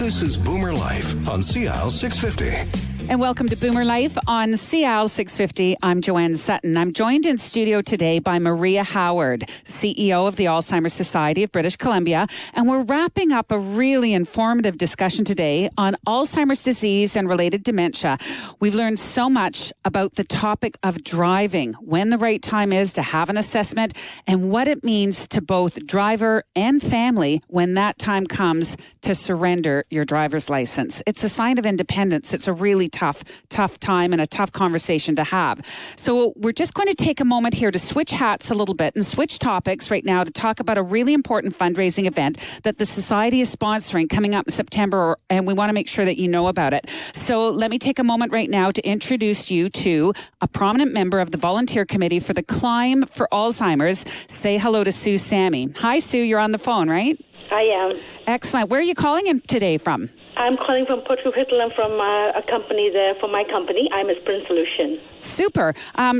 This is BoomerLife on CL 650. And welcome to Boomer Life on CL 650. I'm Joanne Sutton. I'm joined in studio today by Maria Howard, CEO of the Alzheimer's Society of British Columbia. And we're wrapping up a really informative discussion today on Alzheimer's disease and related dementia. We've learned so much about the topic of driving, when the right time is to have an assessment, and what it means to both driver and family when that time comes to surrender your driver's license. It's a sign of independence. It's a really tough time and a tough conversation to have. So we're just going to take a moment here to switch hats a little bit and switch topics right now to talk about a really important fundraising event that the Society is sponsoring coming up in September, and we want to make sure that you know about it. So let me take a moment right now to introduce you to a prominent member of the volunteer committee for the Climb for Alzheimer's. Say hello to Sue Sammy. Hi, Sue. You're on the phone, right? I am. Excellent. Where are you calling in today from? I'm calling from Port Coquitlam from a company there for my company. I'm a Sprint Solution. Super.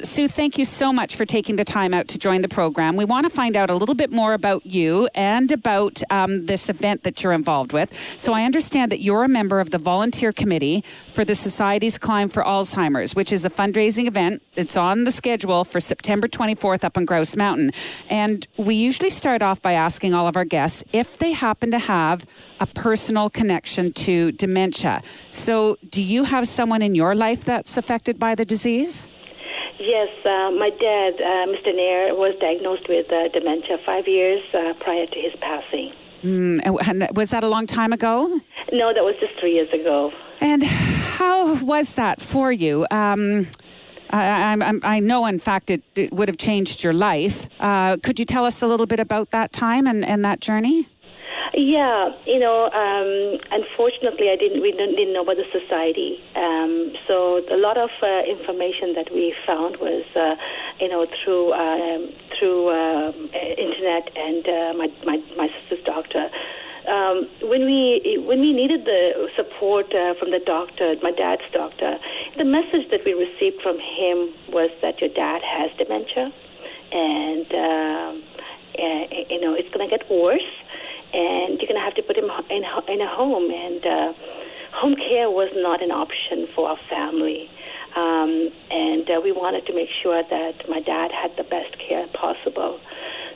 Sue, thank you so much for taking the time out to join the program. We want to find out a little bit more about you and about this event that you're involved with. So I understand that you're a member of the volunteer committee for the Society's Climb for Alzheimer's, which is a fundraising event. It's on the schedule for September 24th up on Grouse Mountain. And we usually start off by asking all of our guests if they happen to have a personal connection to dementia. So do you have someone in your life that's affected by the disease? Yes, my dad, Mr. Nair, was diagnosed with dementia 5 years prior to his passing. And was that a long time ago? No, that was just 3 years ago. And how was that for you? I know, in fact, it would have changed your life. Could you tell us a little bit about that time and that journey? Yeah, unfortunately, we didn't know about the society. So a lot of information that we found was, through internet and my sister's doctor. When we needed the support from the doctor, my dad's doctor, the message that we received from him was that your dad has dementia, and it's going to get worse. And you're going to have to put him in a home. And home care was not an option for our family. And we wanted to make sure that my dad had the best care possible.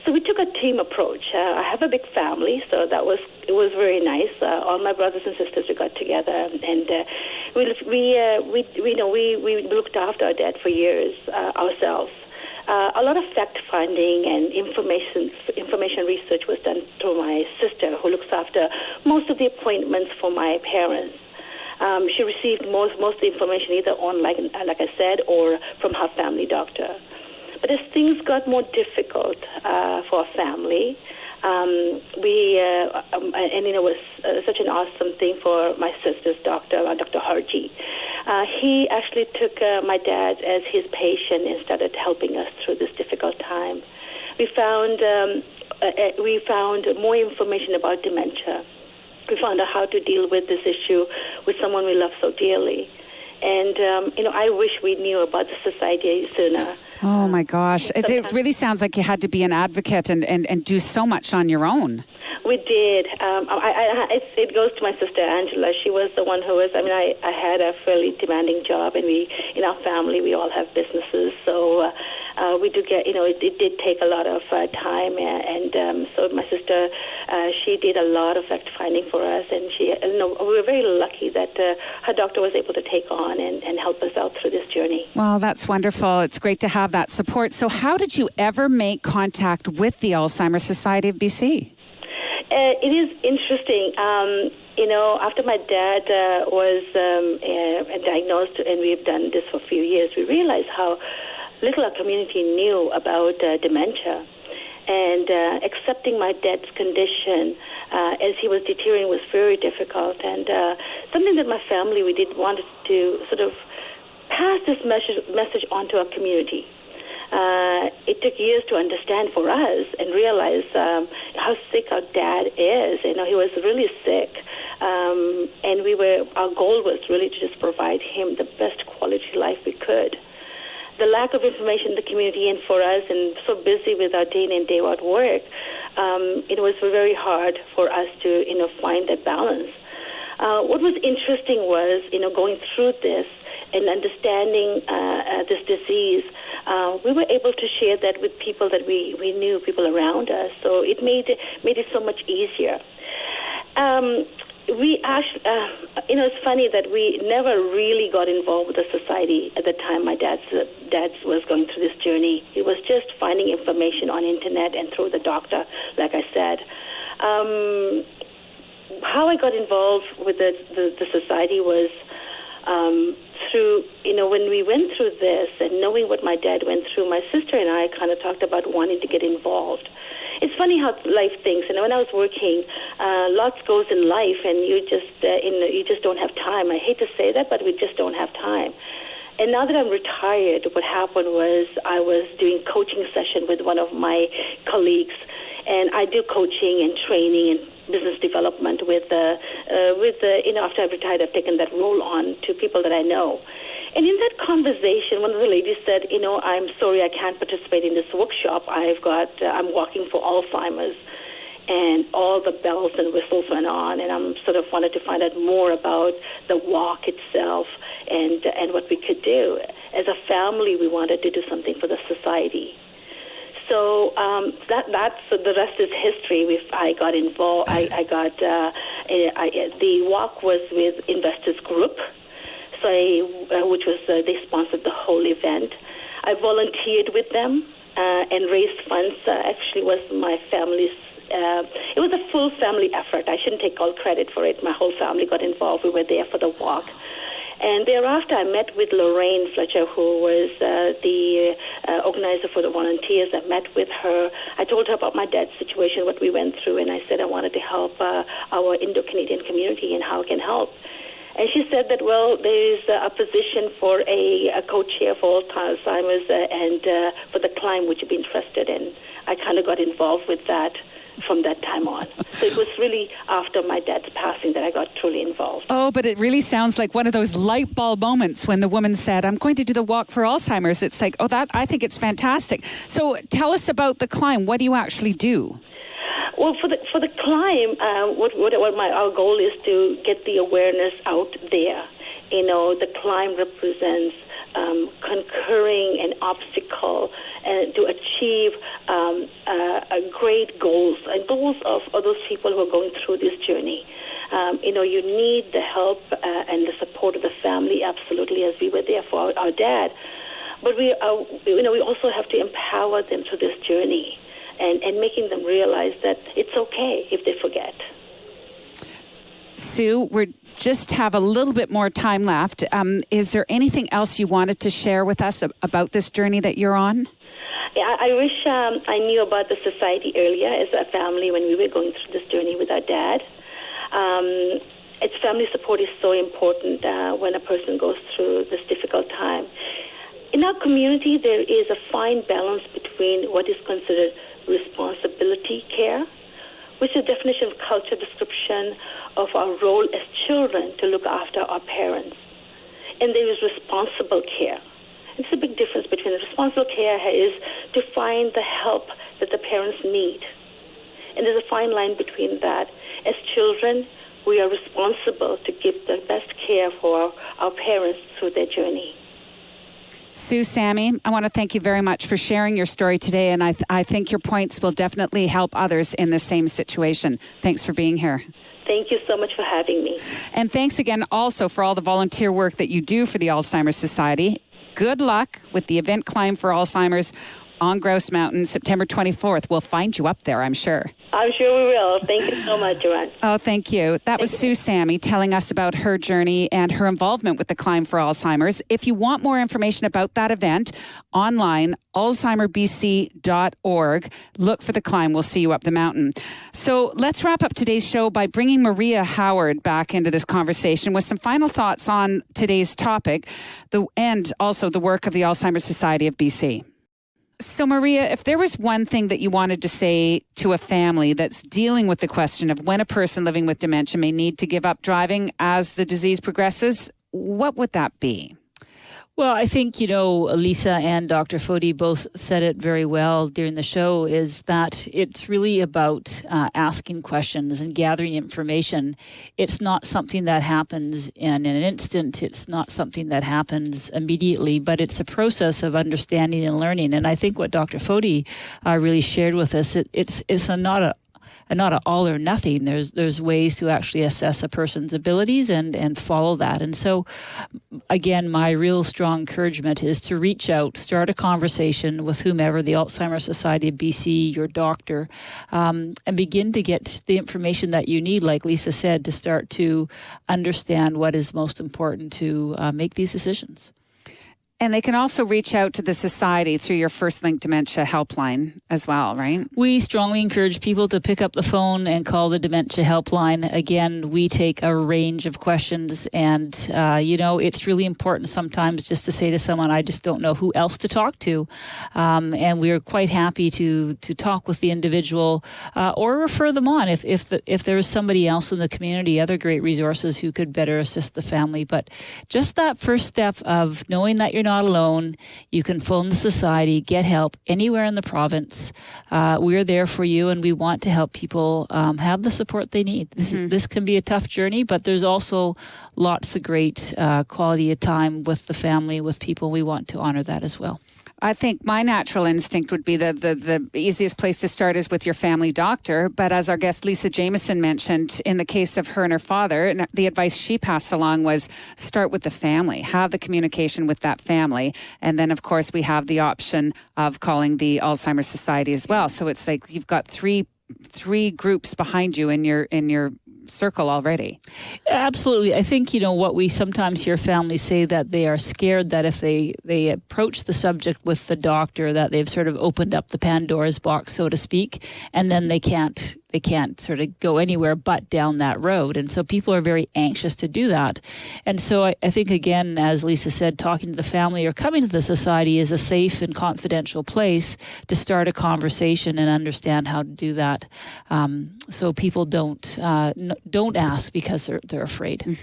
So we took a team approach. I have a big family, so it was very nice. All my brothers and sisters, we got together, and we looked after our dad for years ourselves. A lot of fact-finding and information research was done through my sister, who looks after most of the appointments for my parents. She received most of the information either online, like I said, or from her family doctor. But as things got more difficult for our family, and it was such an awesome thing for my sister's doctor, Dr. Harji. He actually took my dad as his patient and started helping us through this difficult time. We found more information about dementia. We found out how to deal with this issue with someone we love so dearly. And, I wish we knew about the society sooner. Oh, my gosh. It really sounds like you had to be an advocate and do so much on your own. We did. It goes to my sister Angela. She was the one who was. I had a fairly demanding job, and in our family, we all have businesses. So we do get. It did take a lot of time, and so my sister, she did a lot of fact finding for us, and we were very lucky that her doctor was able to take on and help us out through this journey. Well, that's wonderful. It's great to have that support. So, how did you ever make contact with the Alzheimer's Society of BC? It is interesting. After my dad was diagnosed, and we've done this for a few years, we realized how little our community knew about dementia. And accepting my dad's condition as he was deteriorating was very difficult. And something that my family, we did want to sort of pass this message on to our community. It took years to understand for us and realize how sick our dad is. He was really sick, and our goal was really to just provide him the best quality life we could. The lack of information in the community and for us, and so busy with our day in and day out work, it was very hard for us to find that balance. What was interesting was, going through this and understanding this disease, we were able to share that with people that we knew, people around us. So it made it so much easier. We actually, it's funny that we never really got involved with the society at the time my dad was going through this journey. It was just finding information on internet and through the doctor, like I said. How I got involved with the society was through, when we went through this and knowing what my dad went through, my sister and I kind of talked about wanting to get involved. It's funny how life thinks. When I was working, lots goes in life, and you just don't have time. I hate to say that, but we just don't have time. And now that I'm retired, what happened was I was doing coaching session with one of my colleagues, and I do coaching and training and business development with after I've retired, I've taken that role on to people that I know. And in that conversation, one of the ladies said, I'm sorry I can't participate in this workshop. I'm walking for Alzheimer's. And all the bells and whistles went on, and I'm sort of wanted to find out more about the walk itself and what we could do. As a family, we wanted to do something for the society. So that's the rest is history. I got involved. The walk was with Investors Group. So which was they sponsored the whole event. I volunteered with them and raised funds. Actually, was my family's. It was a full family effort. I shouldn't take all credit for it. My whole family got involved. We were there for the walk. And thereafter, I met with Lorraine Fletcher, who was the organizer for the volunteers. I met with her. I told her about my dad's situation, what we went through, and I said I wanted to help our Indo-Canadian community and how I can help. And she said that, well, there is a position for a co-chair for Alzheimer's and for the climb, would you be interested in? I kind of got involved with that from that time on. So it was really after my dad's passing that I got truly involved. Oh, but it really sounds like one of those light bulb moments when the woman said, I'm going to do the walk for Alzheimer's. It's like, I think it's fantastic. So tell us about the climb. What do you actually do? Well, for the climb, our goal is to get the awareness out there. The climb represents conquering an obstacle and to achieve great goals and goals of those people who are going through this journey. You need the help and the support of the family, absolutely, as we were there for our dad. But we also have to empower them through this journey. And making them realize that it's okay if they forget. Sue, we just have a little bit more time left. Is there anything else you wanted to share with us about this journey that you're on? Yeah, I wish I knew about the society earlier as a family when we were going through this journey with our dad. Its family support is so important when a person goes through this difficult time. In our community, there is a fine balance between what is considered responsibility care, which is a definition of culture description of our role as children to look after our parents. And there is responsible care. It's a big difference between the responsible care is to find the help that the parents need. And there's a fine line between that. As children, we are responsible to give the best care for our parents through their journey. Sue, Sammy, I want to thank you very much for sharing your story today, and I think your points will definitely help others in the same situation. Thanks for being here. Thank you so much for having me. And thanks again also for all the volunteer work that you do for the Alzheimer's Society. Good luck with the event Climb for Alzheimer's on Grouse Mountain, September 24th. We'll find you up there, I'm sure. I'm sure we will. Thank you so much, Joanne. Oh, thank you. That was Sue Sammy telling us about her journey and her involvement with the Climb for Alzheimer's. If you want more information about that event, online, AlzhiemerBC.org. Look for the climb. We'll see you up the mountain. So let's wrap up today's show by bringing Maria Howard back into this conversation with some final thoughts on today's topic and also the work of the Alzheimer's Society of BC. So, Maria, if there was one thing that you wanted to say to a family that's dealing with the question of when a person living with dementia may need to give up driving as the disease progresses, what would that be? Well, I think, Lisa and Dr. Foti both said it very well during the show, is that it's really about asking questions and gathering information. It's not something that happens in an instant. It's not something that happens immediately, but it's a process of understanding and learning. And I think what Dr. Foti really shared with us, it's not a all or nothing. There's ways to actually assess a person's abilities and follow that. And so, again, my real strong encouragement is to reach out, start a conversation with whomever, the Alzheimer's Society of BC, your doctor, and begin to get the information that you need, like Lisa said, to start to understand what is most important to make these decisions. And they can also reach out to the Society through your First Link Dementia helpline as well, right? We strongly encourage people to pick up the phone and call the Dementia helpline. Again, we take a range of questions, and, it's really important sometimes just to say to someone, I just don't know who else to talk to. And we're quite happy to talk with the individual or refer them on if there is somebody else in the community, other great resources who could better assist the family. But just that first step of knowing that you're not alone, you can phone the Society, get help anywhere in the province. We're there for you, and we want to help people have the support they need. This can be a tough journey, but there's also lots of great quality of time with the family, with people. We want to honor that as well. I think my natural instinct would be the easiest place to start is with your family doctor. But as our guest Lisa Jameson mentioned, in the case of her and her father, the advice she passed along was start with the family, have the communication with that family. And then, of course, we have the option of calling the Alzheimer's Society as well. So it's like you've got three groups behind you in your circle already. Absolutely. I think, what we sometimes hear families say, that they are scared that if they approach the subject with the doctor, that they've sort of opened up the Pandora's box, so to speak, and then they can't sort of go anywhere but down that road. And so people are very anxious to do that. And so I think, again, as Lisa said, talking to the family or coming to the Society is a safe and confidential place to start a conversation and understand how to do that. So people don't ask because they're afraid.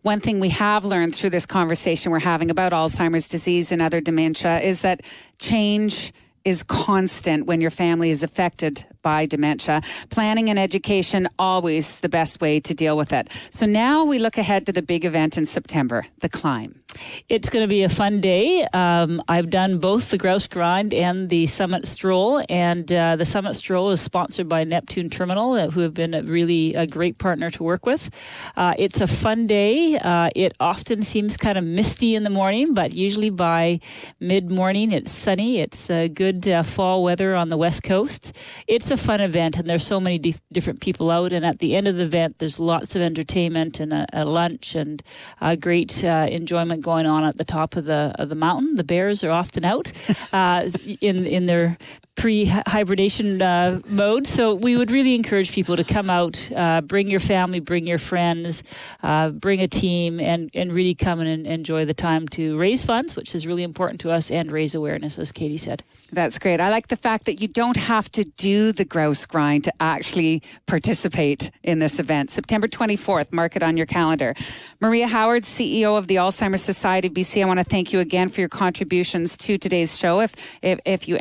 One thing we have learned through this conversation we're having about Alzheimer's disease and other dementia is that change is constant when your family is affected by dementia. Planning and education, always the best way to deal with it. So now we look ahead to the big event in September, the climb. It's going to be a fun day. I've done both the Grouse Grind and the Summit Stroll, and the Summit Stroll is sponsored by Neptune Terminal, who have been a great partner to work with. It's a fun day. It often seems kind of misty in the morning, but usually by mid-morning it's sunny. It's good fall weather on the West Coast. It's a fun event, and there's so many different people out, and at the end of the event there's lots of entertainment and a lunch and great enjoyment going on at the top of the mountain. The bears are often out in their pre-hibernation mode. So we would really encourage people to come out, bring your family, bring your friends, bring a team, and really come and enjoy the time to raise funds, which is really important to us, and raise awareness, as Katie said. That's great. I like the fact that you don't have to do the Grouse Grind to actually participate in this event. September 24th, mark it on your calendar. Maria Howard, CEO of the Alzheimer's Society of BC, I want to thank you again for your contributions to today's show. If you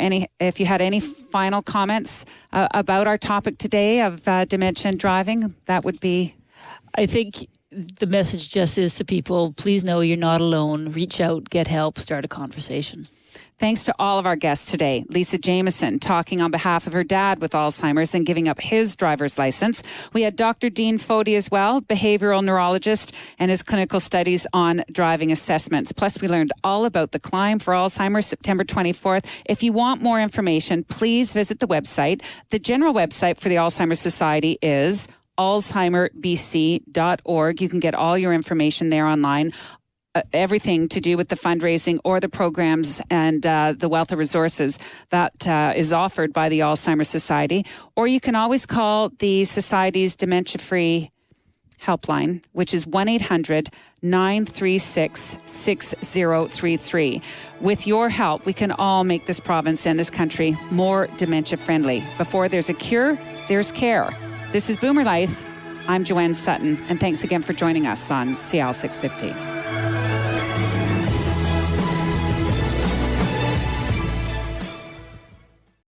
had any final comments about our topic today of dementia and driving, that would be... I think the message just is to people, please know you're not alone. Reach out, get help, start a conversation. Thanks to all of our guests today. Lisa Jameson talking on behalf of her dad with Alzheimer's and giving up his driver's license. We had Dr. Dean Foti as well, behavioral neurologist, and his clinical studies on driving assessments. Plus, we learned all about the climb for Alzheimer's, September 24th. If you want more information, please visit the website. The general website for the Alzheimer's Society is AlzhiemerBC.org. You can get all your information there online. Everything to do with the fundraising or the programs and the wealth of resources that is offered by the Alzheimer's Society. Or you can always call the Society's dementia-free helpline, which is 1-800-936-6033. With your help, we can all make this province and this country more dementia-friendly. Before there's a cure, there's care. This is Boomer Life. I'm Joanne Sutton, and thanks again for joining us on CL 650.